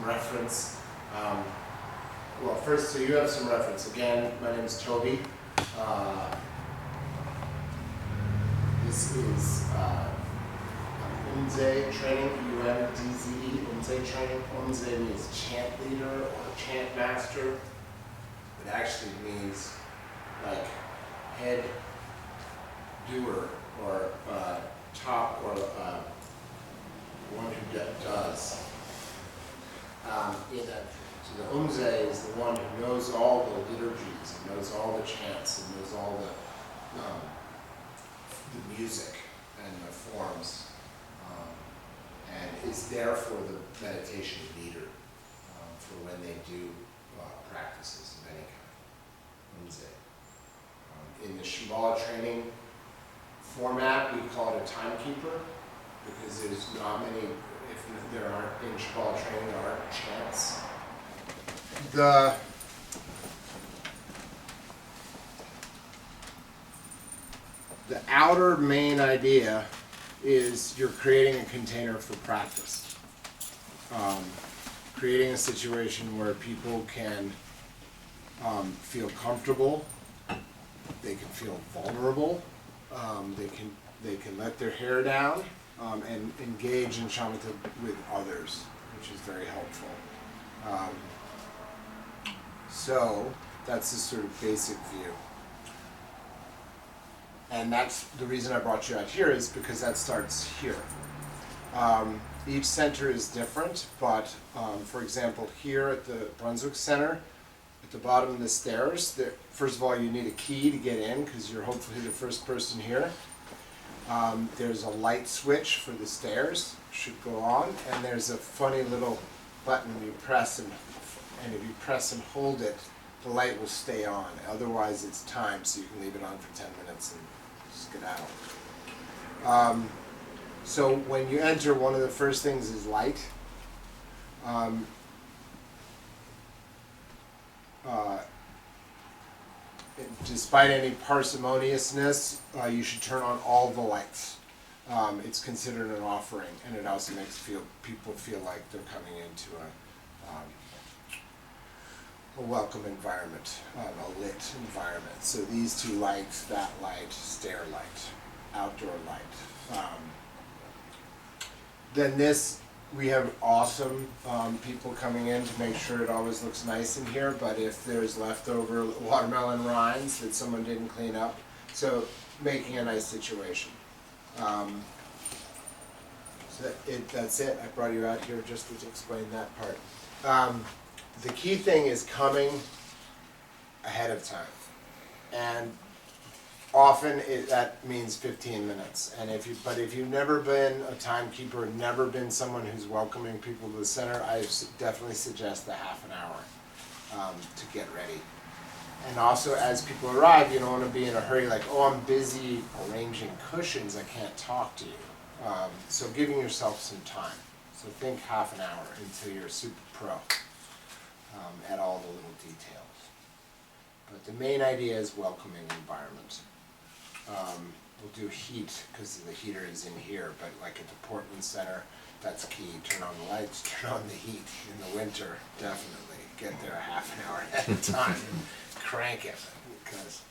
reference. Well, first, so you have some reference. Again, my name is Toby. This is Umdze training, U-M-D-Z-E, Umdze training. Umdze means chant leader or chant master. It actually means like head doer or top or one who does. So the Umdze is the one who knows all the liturgies, and knows all the chants, and knows all the music and the forms, and is there for the meditation leader for when they do practices of any kind. Umdze. In the Shambhala training format, we call it a timekeeper, because there's not many, if there aren't in Shambhala training, there aren't chants. The outer main idea is you're creating a container for practice. Creating a situation where people can feel comfortable, they can feel vulnerable, they can let their hair down, and engage in shamatha with others, which is very helpful. So that's the sort of basic view. And that's the reason I brought you out here, is because that starts here. Each center is different, but for example, here at the Brunswick Center, at the bottom of the stairs, first of all, you need a key to get in, because you're hopefully the first person here. There's a light switch for the stairs, should go on, and there's a funny little button you press, and if you press and hold it, the light will stay on. Otherwise, it's timed, so you can leave it on for 10 minutes and just get out. So when you enter, one of the first things is light. Despite any parsimoniousness, you should turn on all the lights. It's considered an offering, and it also makes people feel like they're coming into a welcome environment, a lit environment. So these two lights, that light, stair light, outdoor light. Then this, we have awesome people coming in to make sure it always looks nice in here, but if there's leftover watermelon rinds that someone didn't clean up, so making a nice situation. So that's it. I brought you out here just to explain that part. The key thing is coming ahead of time, and often that means 15 minutes. And if you've never been a timekeeper, never been someone who's welcoming people to the center, I definitely suggest a half an hour to get ready. And also, as people arrive, you don't want to be in a hurry, like, oh, I'm busy arranging cushions, I can't talk to you. So giving yourself some time. So think half an hour until you're super pro at all the little details. But the main idea is welcoming environment. We'll do heat, because the heater is in here, but like at the Portland Center, that's key. Turn on the lights, turn on the heat. In the winter, definitely get there a half an hour ahead of time and crank it, because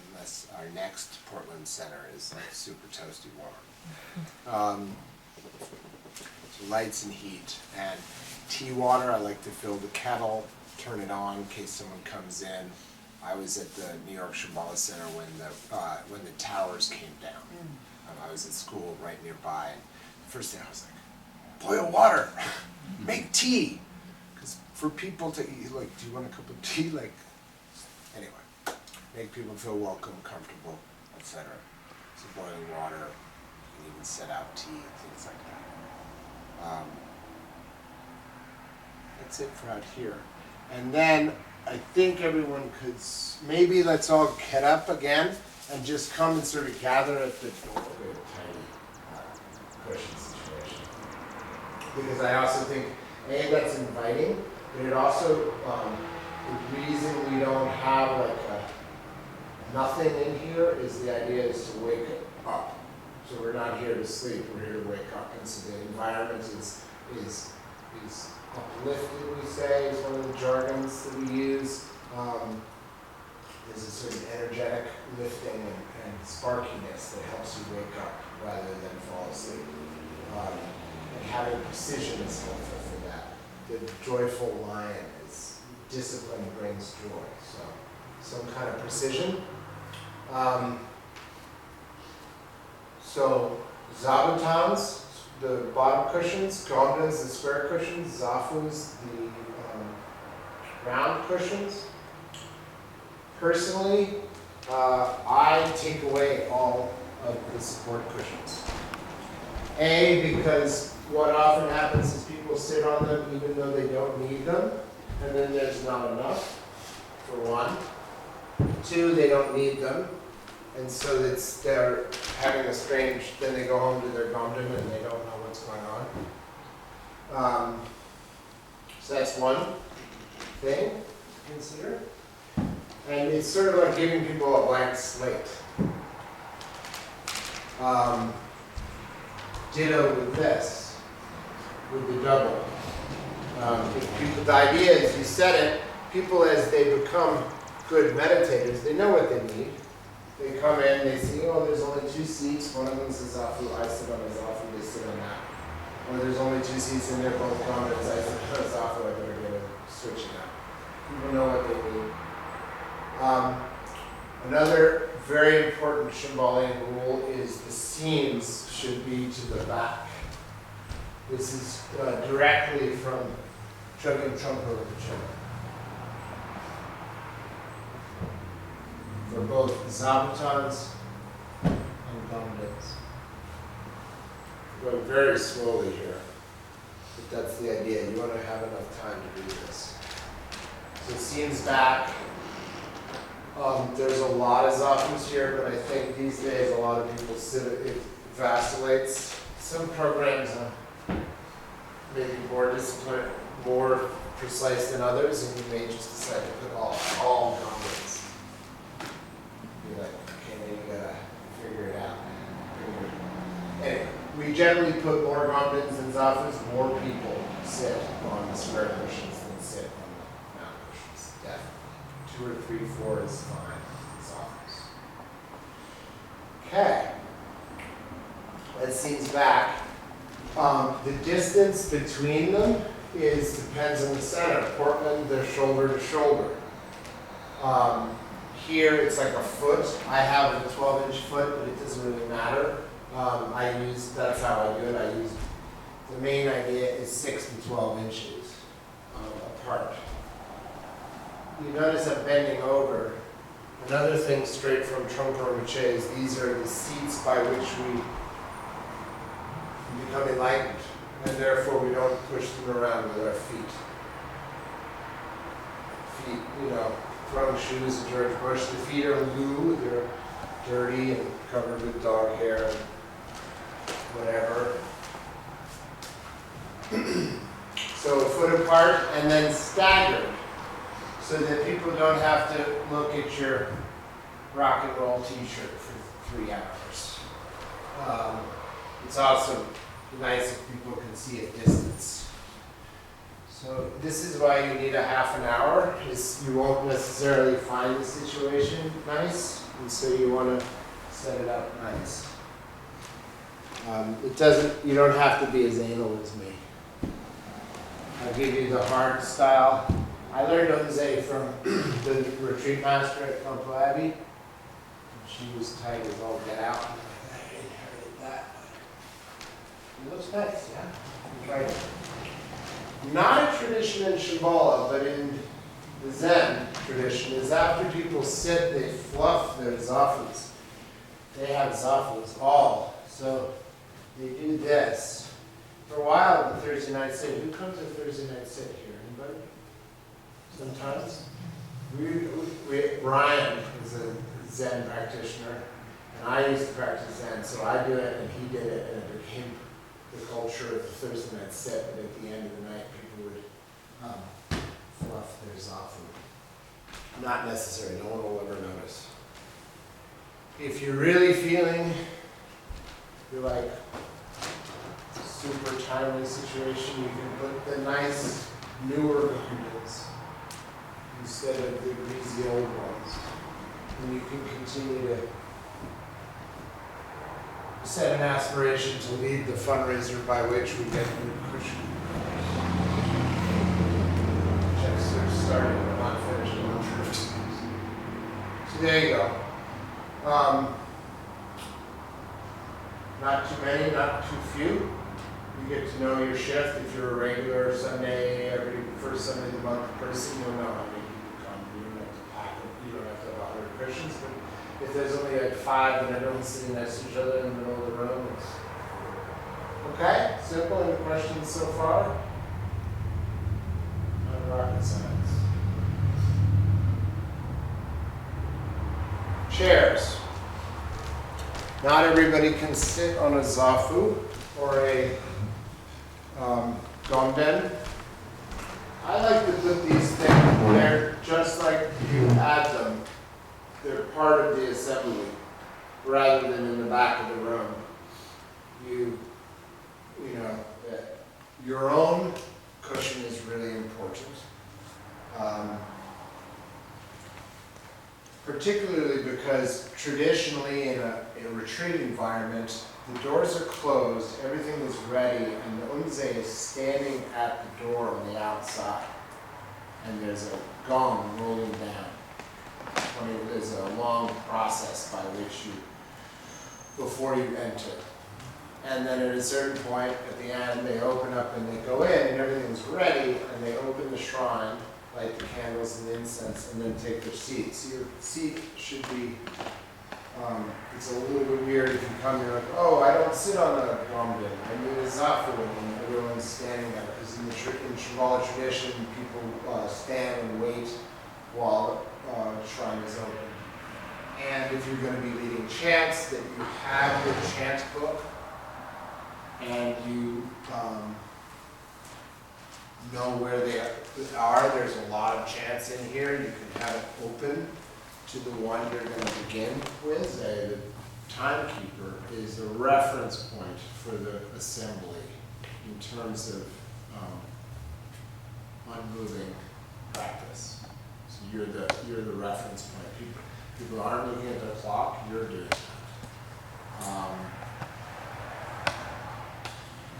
unless our next Portland Center is like super toasty warm. So lights and heat. And tea water, I like to fill the kettle, turn it on in case someone comes in. I was at the New York Shambhala Center when the towers came down. I was at school right nearby, and the first thing I was like, boil water, make tea. Because for people to eat, like, do you want a cup of tea? Like, anyway, make people feel welcome, comfortable, etc. So boiling water, you can even set out tea, things like that. That's it for out here. And then I think everyone could, maybe let's all get up again and just come and sort of gather at the door. Tiny cushion situation. Because I also think, A, that's inviting, but it also, the reason we don't have like nothing in here is the idea is to wake up. So we're not here to sleep, we're here to wake up. And so the environment is He's uplifted, we say, is one of the jargons that we use. There's a certain energetic lifting and sparkiness that helps you wake up rather than fall asleep. And having precision is helpful for that. The joyful lion is discipline brings joy, so some kind of precision. So zabutons, the bottom cushions, gondas, the square cushions, zafus, the round cushions. Personally, I take away all of the support cushions. Because what often happens is people sit on them even though they don't need them, and then there's not enough, for one. Two, they don't need them, and so they're having a strange, then they go home to their gomdom and they don't know what's going on. So that's one thing to consider. And it's sort of like giving people a blank slate. Ditto with this, with the double. The idea is you set it, people as they become good meditators, they know what they need. They come in, they see, oh, there's only 2 seats, one of them's a zafu, I sit on a zafu, they sit on that. Or there's only 2 seats in there, both dominants, I sit on a zafu, I better get a switch it out. People know what they need. Another very important Shambhalian rule is the seams should be to the back. This is directly from Chogyam Trungpa Rinpoche. For both zabutons and gomdins. Go very slowly here, but that's the idea. You want to have enough time to do this. So seams back. There's a lot of zafus here, but I think these days a lot of people it vacillates. Some programs are maybe more disciplined, more precise than others, and you may just decide to put all gomdins. Be like, okay, now you gotta figure it out. Anyway, we generally put more gomdins than zafus. More people sit on the square cushions than sit on the round cushions. Definitely. 2 or 3, 4 is fine. It's office. Okay. That seems back. The distance between them depends on the center. Portland, they're shoulder to shoulder. Here it's like a foot. I have a 12-inch foot, but it doesn't really matter. That's how I do it. The main idea is 6 to 12 inches apart. You notice I'm bending over. Another thing straight from Trungpa Rinpoche is these are the seats by which we become enlightened, and therefore we don't push them around with our feet. Throwing shoes at George Bush. The feet are loo, they're dirty and covered with dog hair and whatever. So a foot apart and then staggered, so that people don't have to look at your rock and roll t-shirt for 3 hours. It's also nice if people can see at distance. So this is why you need a half an hour, is you won't necessarily find the situation nice, and so you want to set it up nice. You don't have to be as anal as me. I'll give you the hard style. I learned Umdze from the retreat master at Kampo Abbey. She was tight as all get out. I inherited that. It looks nice, yeah? Try it. Not a tradition in Shambhala, but in the Zen tradition, is after people sit, they fluff their zafus. They have zafus all. So they do this. For a while, the Thursday night sit. Who comes to Thursday night sit here? Anybody? Sometimes. Brian is a Zen practitioner, and I used to practice Zen, so I do it, and he did it, and it became the culture of the Thursday night sit. And at the end of the night, people would fluff their zafu. Not necessary. No one will ever notice. If you're really feeling, you're like super timely situation, you can put the nice newer candles instead of the greasy old ones. And you can continue to set an aspiration to lead the fundraiser by which we get new cushion. Checks are starting, but not finished. I'm not sure. So there you go. Not too many, not too few. You get to know your shift. If you're a regular Sunday, every first Sunday of the month person, you'll know how many people come. You don't have to pack it. You don't have to have 100 Christians. But if there's only like 5 and everyone's sitting next to each other in the middle of the room, it's okay. Simple. Any questions so far? Not rocket science. Chairs. Not everybody can sit on a zafu or a Gong. I like to put these things there just like you add them. They're part of the assembly rather than in the back of the room. You know, your own cushion is really important. Particularly because traditionally in a retreat environment, the doors are closed, everything is ready, and the Umdze is standing at the door on the outside. And there's a gong rolling down. There's a long process by which before you enter. And then at a certain point, at the end, they open up and they go in, and everything's ready, and they open the shrine, light the candles and the incense, and then take their seats. Your seat should be, it's a little bit weird if you come, you're like, oh, I don't sit on a Gong, I need a zafu, and everyone's standing there. Because in Shambhala tradition, people stand and wait while the shrine is open. And if you're going to be leading chants, that you have your chant book, and you know where they are. There's a lot of chants in here. You can have it open to the one you're going to begin with. The timekeeper is a reference point for the assembly in terms of unmoving practice. So you're the reference point. People aren't looking at the clock. You're doing that.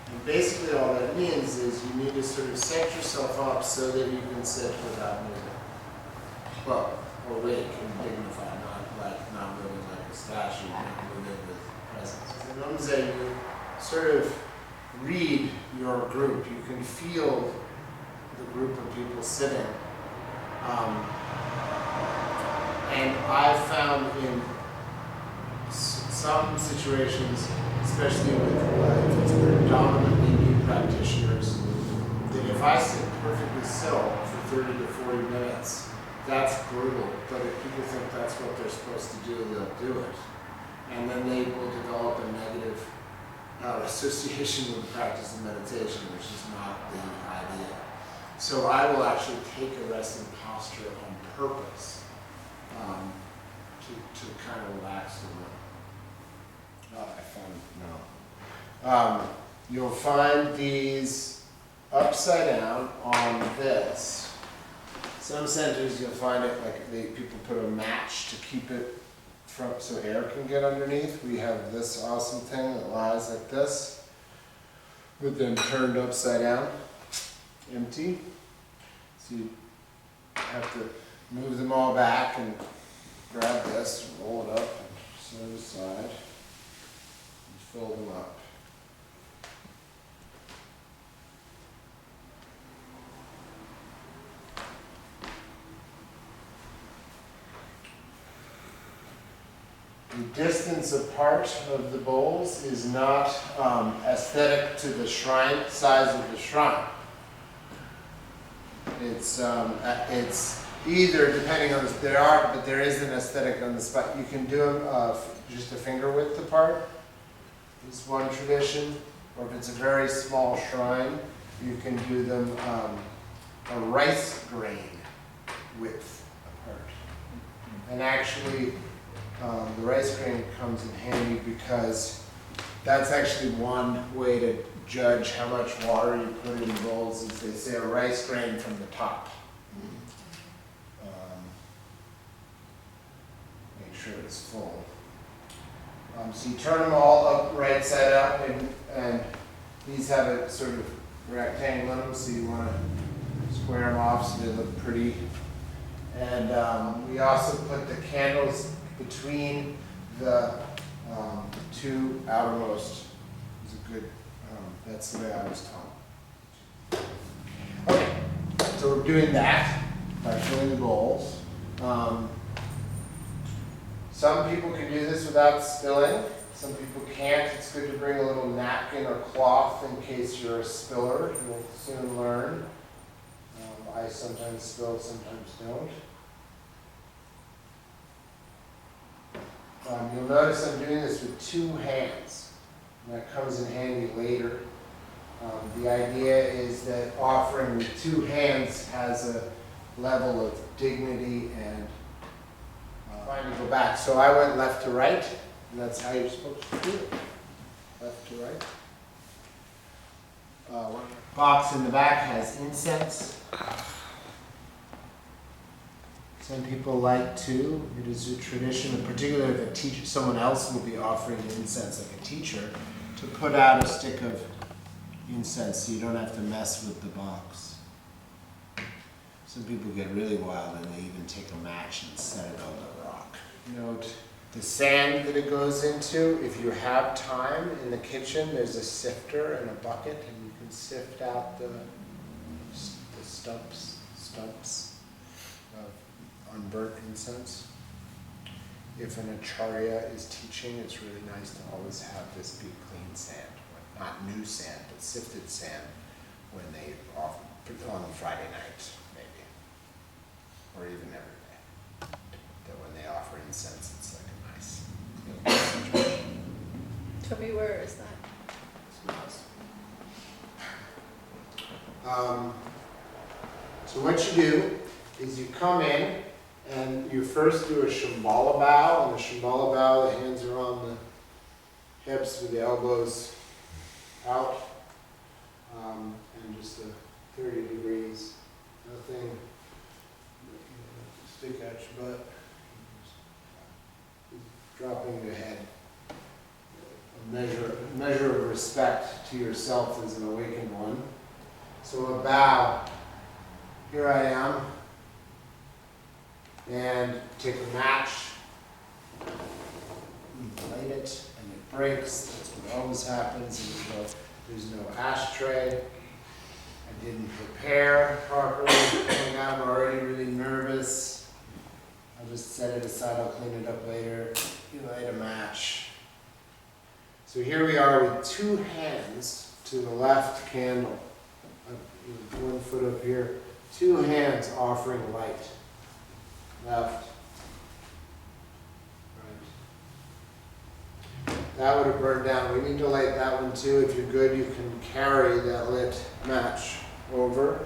And basically all that means is you need to sort of set yourself up so that you can sit without moving. Well, awake and dignified, not moving like a statue, not moving with presence. In Umdze, you sort of read your group. You can feel the group of people sitting. And I've found in some situations, especially with predominantly new practitioners, that if I sit perfectly still for 30 to 40 minutes, that's brutal. But if people think that's what they're supposed to do, they'll do it. And then they will develop a negative association with the practice of meditation, which is not the idea. So I will actually take a resting posture on purpose to kind of relax the room. I found no. You'll find these upside down on this. Some centers you'll find it like people put a match to keep it from so air can get underneath. We have this awesome thing that lies like this, but then turned upside down, empty. So you have to move them all back and grab this, roll it up, set it aside, and fold them up. The distance apart of the bowls is not aesthetic to the shrine, size of the shrine. It's either, depending on but there is an aesthetic on the spot. You can do them just a finger width apart, is one tradition, or if it's a very small shrine, you can do them a rice grain width apart. And actually, the rice grain comes in handy because that's actually one way to judge how much water you put in the bowls is, they say, a rice grain from the top. Make sure it's full. So you turn them all up right side up, and these have a sort of rectangle in them, so you want to square them off so they look pretty. And we also put the candles between the two outermost. Is a good. That's the way I was taught. Okay, so we're doing that by filling the bowls. Some people can do this without spilling. Some people can't. It's good to bring a little napkin or cloth in case you're a spiller. You'll soon learn. I sometimes spill, sometimes don't. You'll notice I'm doing this with two hands, and that comes in handy later. The idea is that offering with two hands has a level of dignity and finally go back. So I went left to right, and that's how you're supposed to do it. Left to right. Box in the back has incense. Some people like to. It is a tradition, particularly if a teacher, someone else will be offering incense, like a teacher, to put out a stick of incense so you don't have to mess with the box. Some people get really wild and they even take a match and set it on the rock. Note the sand that it goes into. If you have time in the kitchen, there's a sifter and a bucket, and you can sift out the stumps of unburnt incense. If an acharya is teaching, it's really nice to always have this be clean sand, not new sand, but sifted sand when they offer on Friday night, maybe, or even every day. That when they offer incense, it's like a nice situation. Toby, where is that? So what you do is you come in and you first do a Shambhala bow. And the Shambhala bow, the hands are on the hips with the elbows out, and just 30 degrees. Nothing stick out your butt. Dropping your head. A measure of respect to yourself as an awakened one. So a bow. Here I am. And take a match. Light it, and it breaks. That's what always happens. There's no ashtray. I didn't prepare properly. I'm already really nervous. I'll just set it aside. I'll clean it up later. You light a match. So here we are with two hands to the left candle. 1 foot up here. Two hands offering light. Left. Right. That would have burned down. We need to light that one too. If you're good, you can carry that lit match over.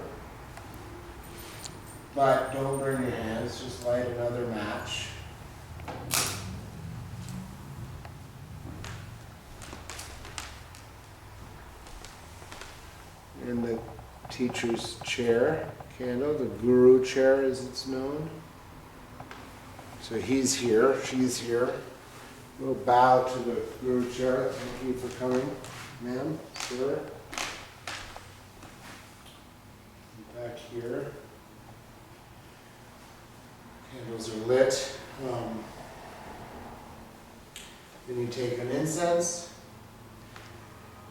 But don't burn your hands, just light another match. In the teacher's chair candle, the guru chair as it's known. So he's here, she's here. We'll bow to the guru chair. Thank you for coming, ma'am, sir. Back here. Candles are lit. Then you take an incense.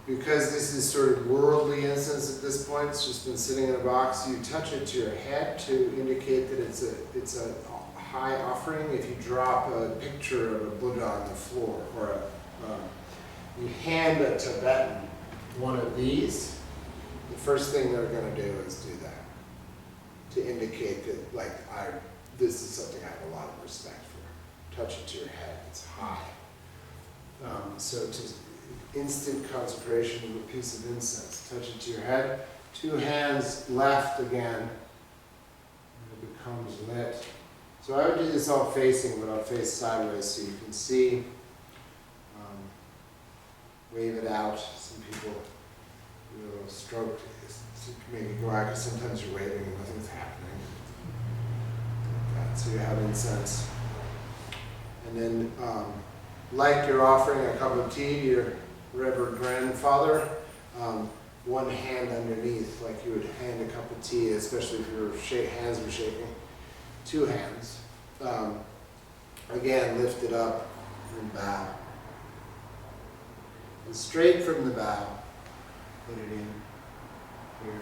Because this is sort of worldly incense at this point, it's just been sitting in a box, you touch it to your head to indicate that it's a high offering. If you drop a picture of a Buddha on the floor, or you hand a Tibetan one of these, the first thing they're going to do is do that, to indicate that, like, this is something I have a lot of respect for. Touch it to your head, it's high. So to instant consecration of a piece of incense. Touch it to your head. Two hands left again. And it becomes lit. So I would do this all facing, but I'll face sideways so you can see. Wave it out. Some people do a little stroke to make it go out, because sometimes you're waving and nothing's happening. Like that. So you have incense. And then, like you're offering a cup of tea to your revered grandfather, one hand underneath, like you would hand a cup of tea, especially if your hands were shaking. Two hands. Again, lift it up and bow. And straight from the bow, put it in here.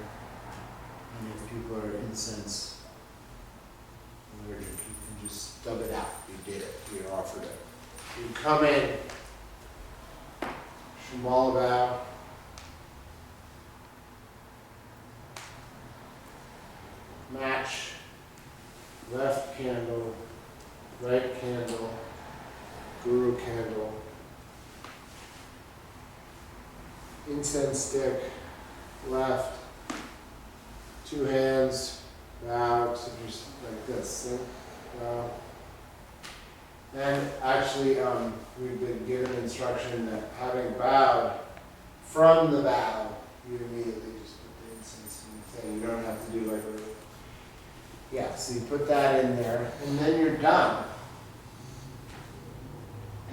And if people are incense allergic, you can just stub it out. You did it. You offered it. You come in, Shambhala bow. Match, left candle, right candle, guru candle, incense stick, left, two hands, bow, so just like this. Bow. And actually, we've been given instruction that having bowed, from the bow, you immediately just put the incense in the thing. You don't have to do like a, yeah, so you put that in there, and then you're done.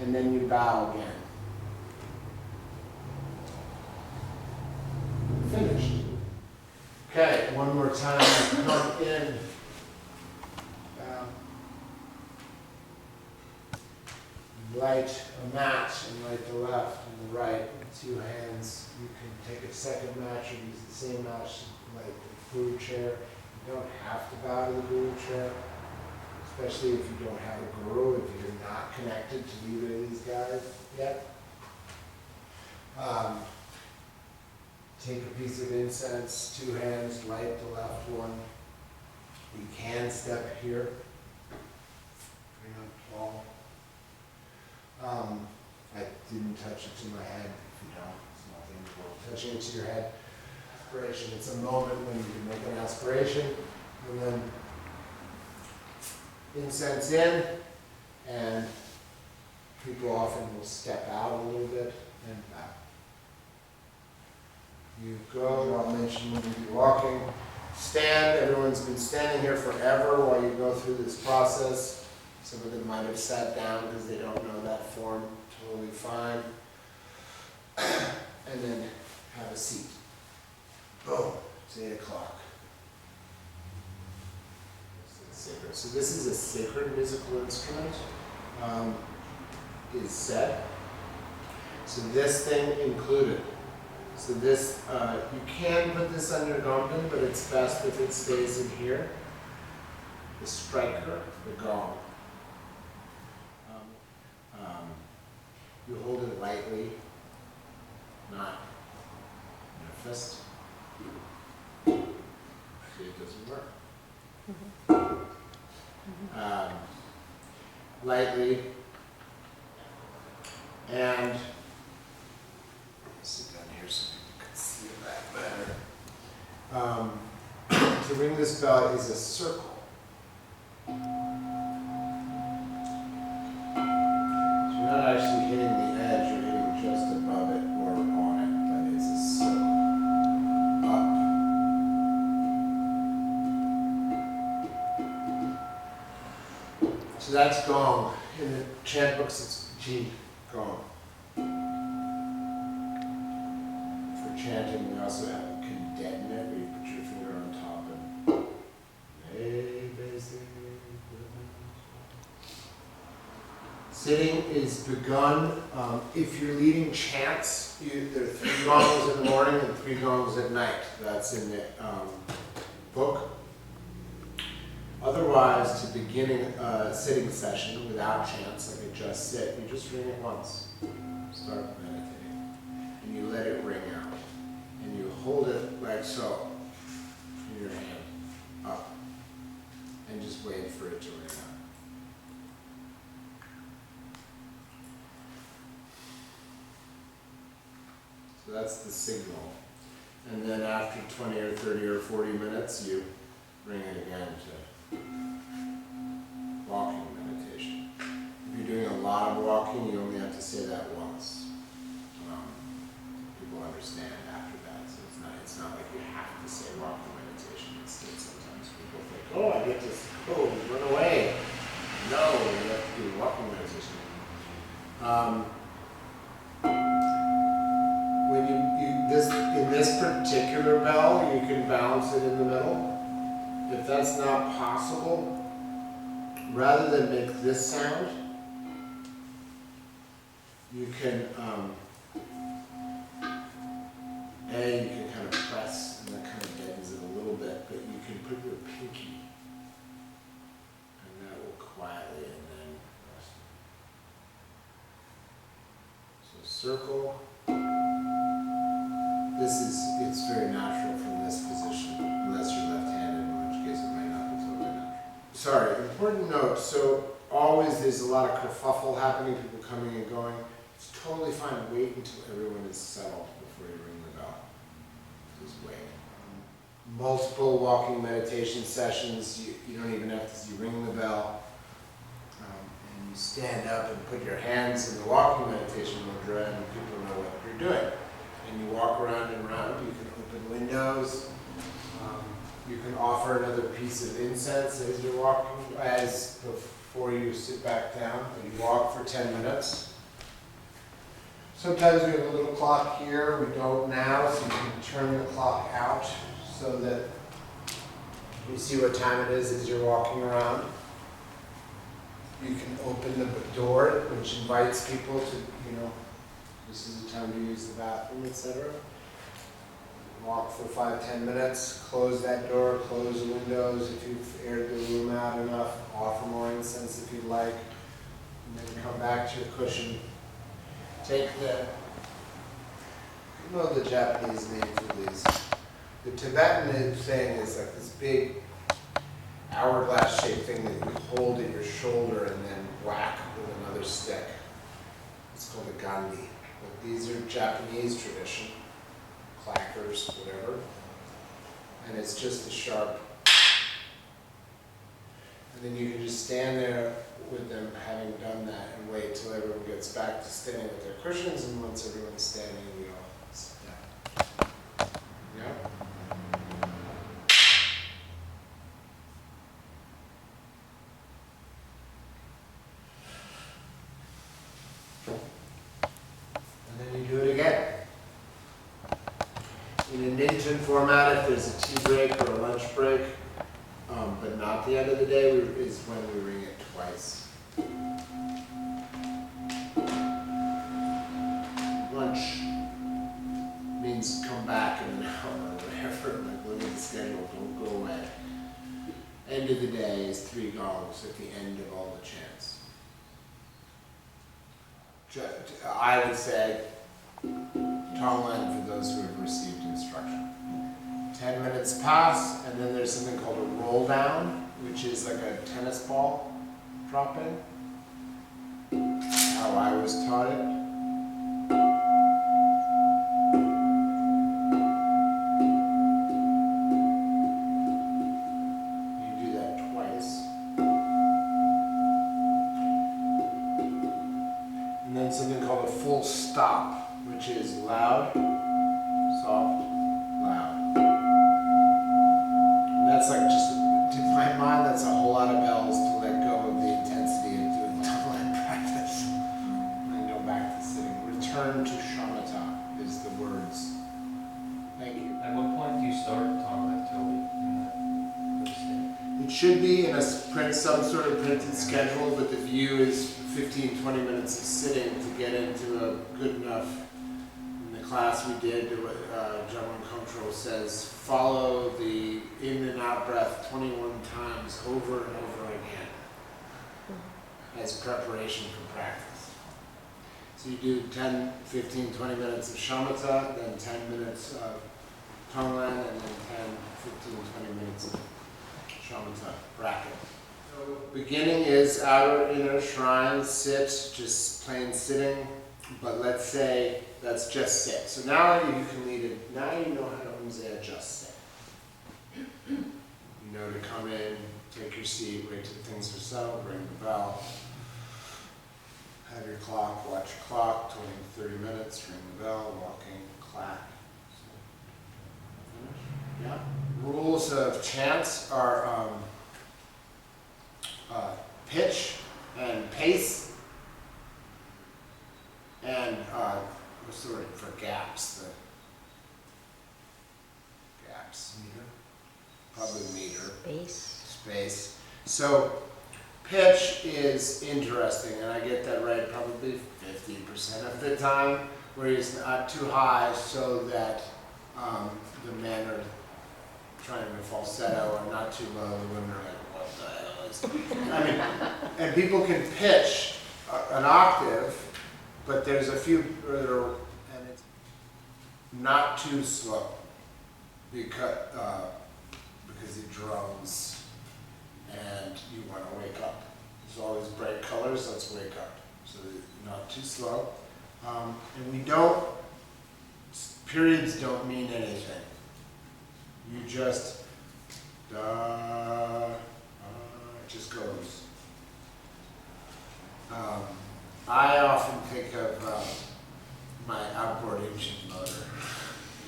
And then you bow again. Finished. Okay, one more time, come in, bow. Light a match and light the left and the right with two hands. You can take a second match or use the same match like the guru chair. You don't have to bow to the guru chair, especially if you don't have a guru, if you're not connected to either of these guys yet. Take a piece of incense, two hands, light the left one. You can step here, bring up tall. I didn't touch it to my head. If you don't, it's nothing worth touching it to your head. Aspiration. It's a moment when you can make an aspiration, and then incense in, and people often will step out a little bit and back. You go. I'll mention when you're walking. Stand. Everyone's been standing here forever while you go through this process. Some of them might have sat down because they don't know that form. Totally fine. And then have a seat. Boom. It's 8 o'clock. Sacred. So this is a sacred musical instrument. Is set. So this thing included. So this, you can put this under Tonglen, but it's best if it stays in here. The striker, the Gong. You hold it lightly, not in a fist. See, it doesn't work. Lightly, and sit down here so you can see that better. To ring this bell is a circle. You're not actually hitting the edge, you're hitting just above it or on it, but it's a circle. Up. So that's Gong. In the chant books, it's G, Gong. For chanting, we also have a cadet where you put your finger on top and sitting is begun. If you're leading chants, there are 3 gongs in the morning and 3 gongs at night. That's in the book. Otherwise, to beginning a sitting session without chants, like a just sit, you just ring it once. Start meditating. And you let it ring out. And you hold it like so in your hand, up. And just wait for it to ring out. So that's the signal. And then after 20 or 30 or 40 minutes, you bring it again to walking meditation. If you're doing a lot of walking, you only have to say that once. People understand after that, so In this particular bell, you can balance it in the middle. If that's not possible, rather than make this sound, you can, you can kind of press, and that kind of bends it a little bit, but you can put your pinky, and that will quietly, and then rest. So circle. It's very natural from this position, unless you're left-handed, in which case it might not be totally natural. Sorry, important note, so always there's a lot of kerfuffle happening, people coming and going. It's totally fine, wait until everyone is settled before you ring the bell. Just wait. Multiple walking meditation sessions, you don't even have to, you ring the bell, and you stand up and put your hands in the walking meditation mudra, and people know what you're doing. And you walk around and around, you can open windows, you can offer another piece of incense as you're walking, before you sit back down, and you walk for 10 minutes. Sometimes we have a little clock here, we don't now, so you can turn the clock out so that you see what time it is as you're walking around. You can open the door, which invites people to, this is the time to use the bathroom, etc. Walk for 5-10 minutes, close that door, close the windows if you've aired the room out enough, offer more incense if you'd like, and then come back to your cushion. Take the Japanese name for these. The Tibetan thing is like this big hourglass shaped thing that you hold at your shoulder and then whack with another stick. It's called a gandhi. But these are Japanese tradition, clackers, whatever. And it's just a sharp. And then you can just stand there with them having done that and wait till everyone gets back to standing with their cushions, and once everyone's standing, we all sit down. Yeah? And then you do it again. In an Indian format, if there's a tea break or a lunch break, but not the end of the day, is when we ring it twice. Lunch means come back in an hour or whatever, like look at the schedule, don't go away. End of the day is 3 gongs at the end of all the chants. I would say Tonglen for those who have received instruction. 10 minutes pass, and then there's something called a roll down, which is like a tennis ball drop in. How I was taught it. You do that twice. And then something called a full stop, which is loud, soft, loud. That's like just, to my mind, that's a whole lot of bells to let go of the intensity of doing Tonglen practice. And go back to sitting. Return to shamatha is the words. Thank you. At what point do you start Tonglen, Toby? It should be in some sort of printed schedule, but the view is 15-20 minutes of sitting to get into a good enough. In the class we did, John Control says, follow the in and out breath 21 times over and over again as preparation for practice. So you do 10, 15, 20 minutes of shamatha, then 10 minutes of Tonglen, and then 10, 15, 20 minutes of shamatha bracket. So beginning is outer, inner, shrine, sit, just plain sitting, but let's say that's just sit. So now you can lead it, now you know how to Umdze just sit. You know to come in, take your seat, wait till things are settled, ring the bell. Have your clock, watch your clock, 20 to 30 minutes, ring the bell, walking, clack. So, yeah. Rules of chants are pitch and pace and what's the word for gaps? max. Probably meter. Bass. Space. So pitch is interesting, and I get that right probably 50% of the time, where it's not too high so that the men are trying to falsetto, or not too low, the women are like, what the hell is I mean, and people can pitch an octave, but there's a few that are, and it's not too slow, because it drums and you want to wake up. There's all these bright colors, let's wake up. So not too slow. And we don't, periods don't mean anything. You just, it just goes. I often think of my outboard engine motor.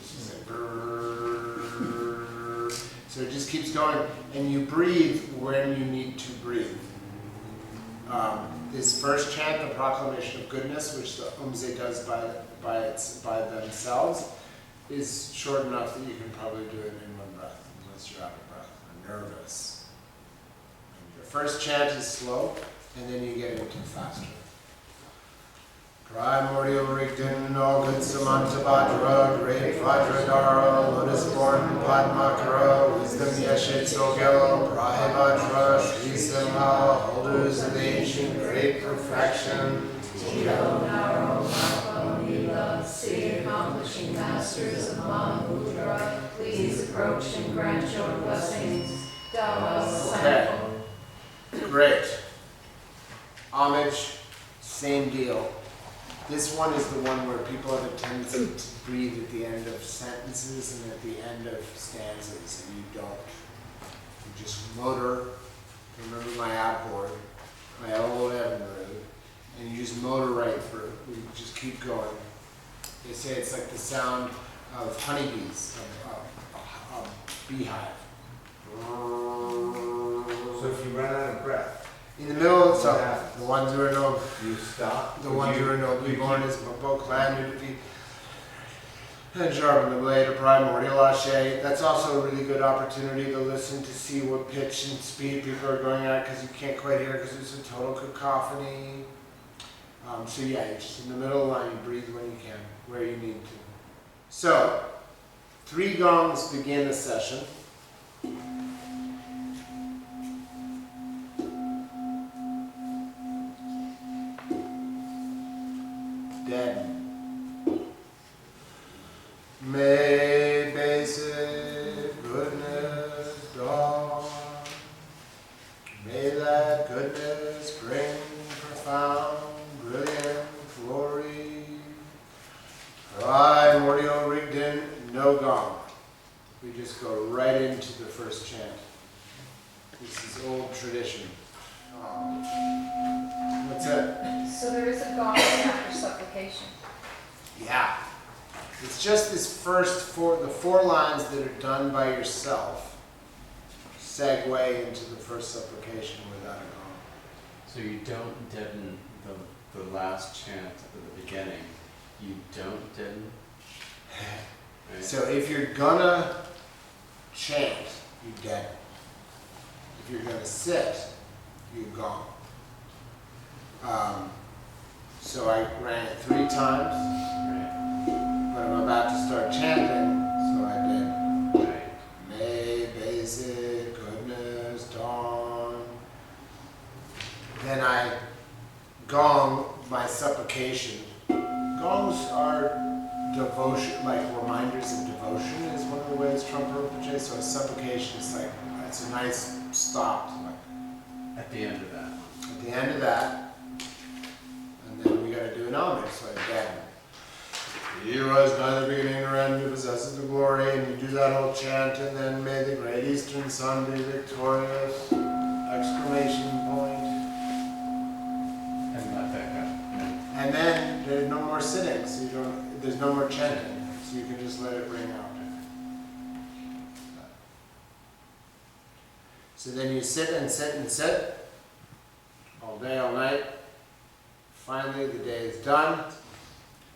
It's just like brrrr. So it just keeps going, and you breathe when you need to breathe. This first chant, the proclamation of goodness, which the Umdze does by themselves, is short enough that you can probably do it in one breath, unless you're out of breath or nervous. And your first chant is slow, and then you get into faster. Primordial Rigdon, all good Samantabhadra, great Vajradhara, lotus-born Padmakara, wisdom Yeshet Sogel, Prahibhadra, Sri Simha, holders of the ancient great perfection. Tito, Naro, Mappa, Mila, sea accomplishing masters of Mahamudra, please approach and grant your blessings. Dawa Okay, great. Homage, same deal. This one is the one where people have a tendency to breathe at the end of sentences and at the end of stanzas, and you don't. You just motor. Remember my outboard, my old Evinrude, and you just motor right through. We just keep going. They say it's like the sound of honeybees, of a beehive. So if you run out of breath, In the middle, so What happens? the ones who are no, you stop. the ones who are nobly born is both land to be and sharpen the blade of primordial ashe. That's also a really good opportunity to listen to see what pitch and speed people are going at, because you can't quite hear because it's a total cacophony. So yeah, you're just in the middle of the line, you breathe when you can, where you need to. So, 3 gongs begin the session. Dead. May basic goodness dawn. May that goodness bring profound, brilliant glory. Primordial Rigdon, no gong. We just go right into the first chant. This is old tradition. What's it? So there is a gong after supplication. Yeah. It's just this first the 4 lines that are done by yourself segue into the first supplication without a gong. So you don't deaden the last chant at the beginning. You don't deaden. Right? So if you're gonna chant, you deaden. If you're gonna sit, you gong. So I ran it 3 times, Right. but I'm about to start chanting, so I did. Right. May basic goodness dawn. Then I gong my supplication. Gongs are devotion, like reminders of devotion is one of the ways Trump Rinpoche. So a supplication is like, it's a nice stop. Like, At the end of that. at the end of that, and then we gotta do an homage, so again. He was neither beginning nor end, who possesses the glory, and you do that whole chant, and then may the great eastern sun be victorious! Exclamation point. And let that go. And then there's no more sitting, so you don't, there's no more chanting, so you can just let it ring out. So then you sit and sit and sit, all day, all night. Finally, the day is done.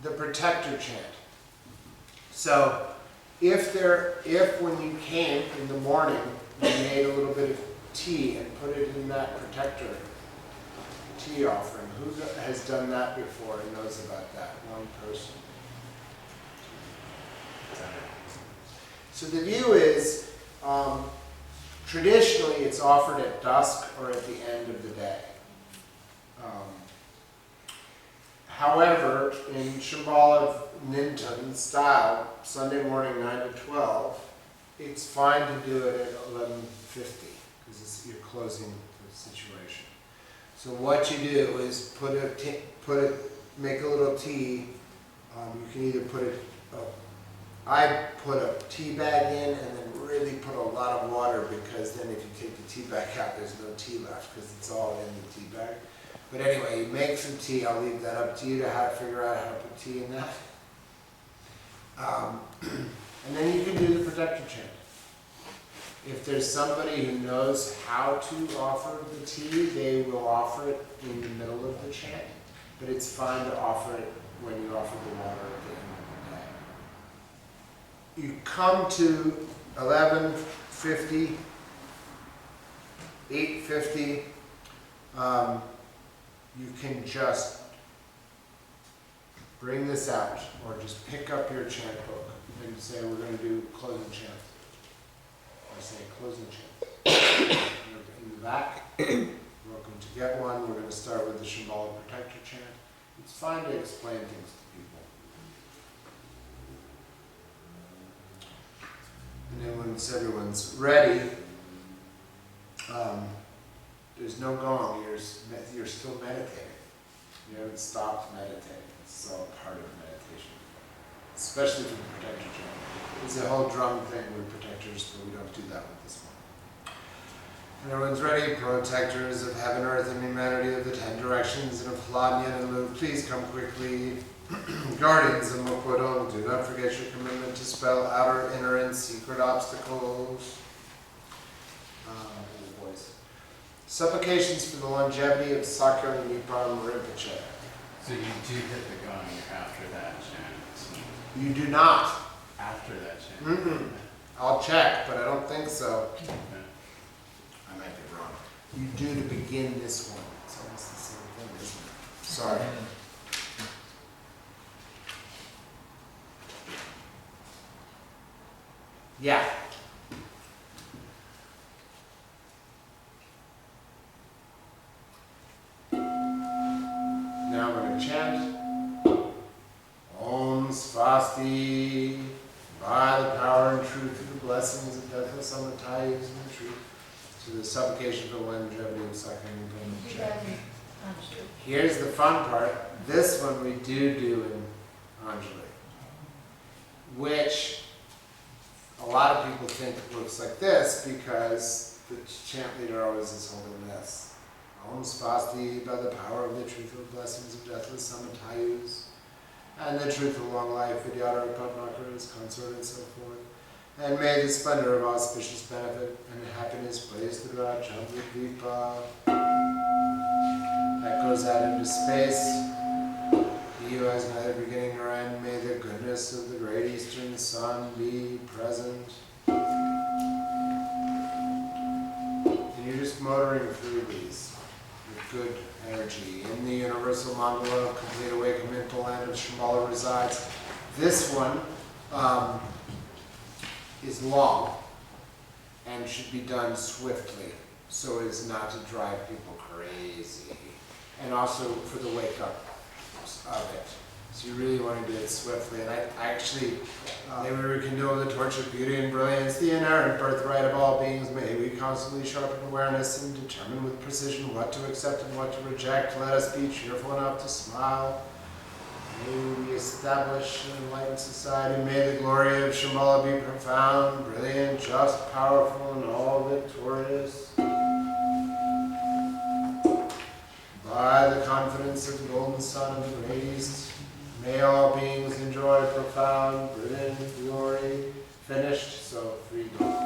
The protector chant. So, if when you came in the morning, you made a little bit of tea and put it in that protector tea offering, who has done that before and knows about that? One person. So the view is, traditionally it's offered at dusk or at the end of the day. However, in Shambhala Nintan style, Sunday morning 9 to 12, it's fine to do it at 11:50 because you're closing the situation. So what you do is make a little tea. You can either put it. I put a tea bag in and then really put a lot of water, because then if you take the tea bag out, there's no tea left because it's all in the tea bag. But anyway, you make some tea. I'll leave that up to you to figure out how to put tea in that. And then you can do the protector chant. If there's somebody who knows how to offer the tea, they will offer it in the middle of the chant. But it's fine to offer it when you offer the water at the end of the day. You come to 11:50, 8:50. You can just bring this out, or just pick up your chant book and say, we're going to do closing chant. I say closing chant. In the back, welcome to get one. We're going to start with the Shambhala Protector chant. It's fine to explain things to people. And then once everyone's ready, there's no gong. You're still meditating. You haven't stopped meditating. It's all part of meditation, especially for the protector chant. There's a whole drum thing with protectors, but we don't do that with this one. And everyone's ready. Protectors of heaven, earth, and humanity of the 10 directions and of Pladnyan and Lu, please come quickly. Guardians of Mokwadong, do not forget your commitment to spell outer, inner, and secret obstacles. Supplications for the longevity of Sakya Nippon Rinpoche. So you do hit the gong after that chant. You do not. After that chant. I'll check, but I don't think so. Okay. I might be wrong. You do to begin this one. It's almost the same thing, isn't it? Sorry. Yeah. Now we're going to chant Om Svasti, by the power and truth of the blessings of deathless Amitayas and the truth, to the supplication for the longevity of Sakya Nippon. Here's the fun part. This one we do in Anjali, which a lot of people think it looks like this because the chant leader always is holding this. Om Svasti, by the power of the truth of blessings of deathless Samatayus, and the truth of long life, Vidyadhara Padmakara's consort and so forth. And may the splendor of auspicious benefit and happiness blaze throughout Chandradvipa. That goes out into space. He who has neither beginning nor end, may the goodness of the great eastern sun be present. And you're just motoring through these with good energy. In the universal mandala of complete awakenment, the land of Shambhala resides. This one is long and should be done swiftly so as not to drive people crazy. And also for the wake up of it. So you really want to do it swiftly. And I actually, may we rekindle the torch of beauty and brilliance, the inherent birthright of all beings. May we constantly sharpen awareness and determine with precision what to accept and what to reject. Let us be cheerful enough to smile. May we establish an enlightened society. May the glory of Shambhala be profound, brilliant, just, powerful, and all victorious. By the confidence of the golden sun of the great east, may all beings enjoy profound, brilliant glory. Finished, so 3 gongs.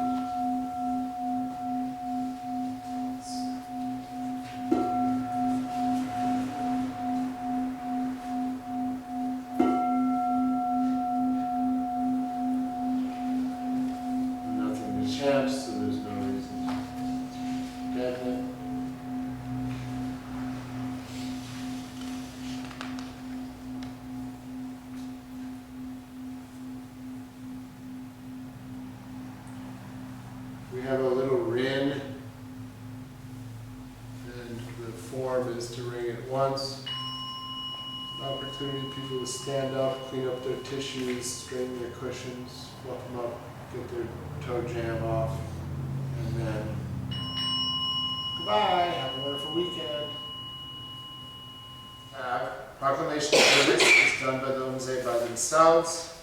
We have a little rin, and the form is to ring it once. An opportunity for people to stand up, clean up their tissues, straighten their cushions, fluff them up, get their toe jam off, and then goodbye, have a wonderful weekend. Proclamation of service is done by the Umdze by themselves,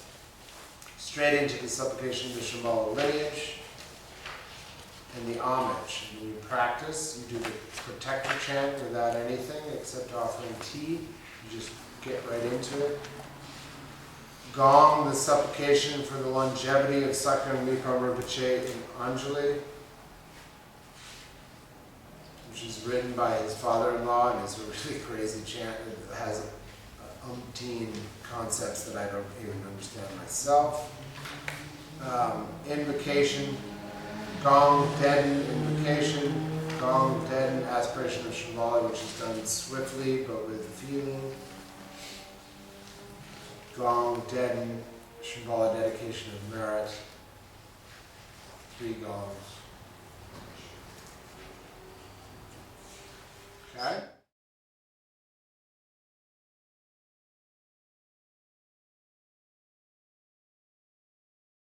straight into the supplication of the Shambhala lineage, and the homage. And when you practice, you do the protector chant without anything except offering tea. You just get right into it. Gong, the supplication for the longevity of Sakya Mikram Rinpoche in Anjali, which is written by his father-in-law, and is a really crazy chant. It has umpteen concepts that I don't even understand myself. Invocation, Gong Deaden invocation, Gong Deaden aspiration of Shambhala, which is done swiftly but with feeling. Gong Deaden Shambhala dedication of merit. 3 gongs. Okay?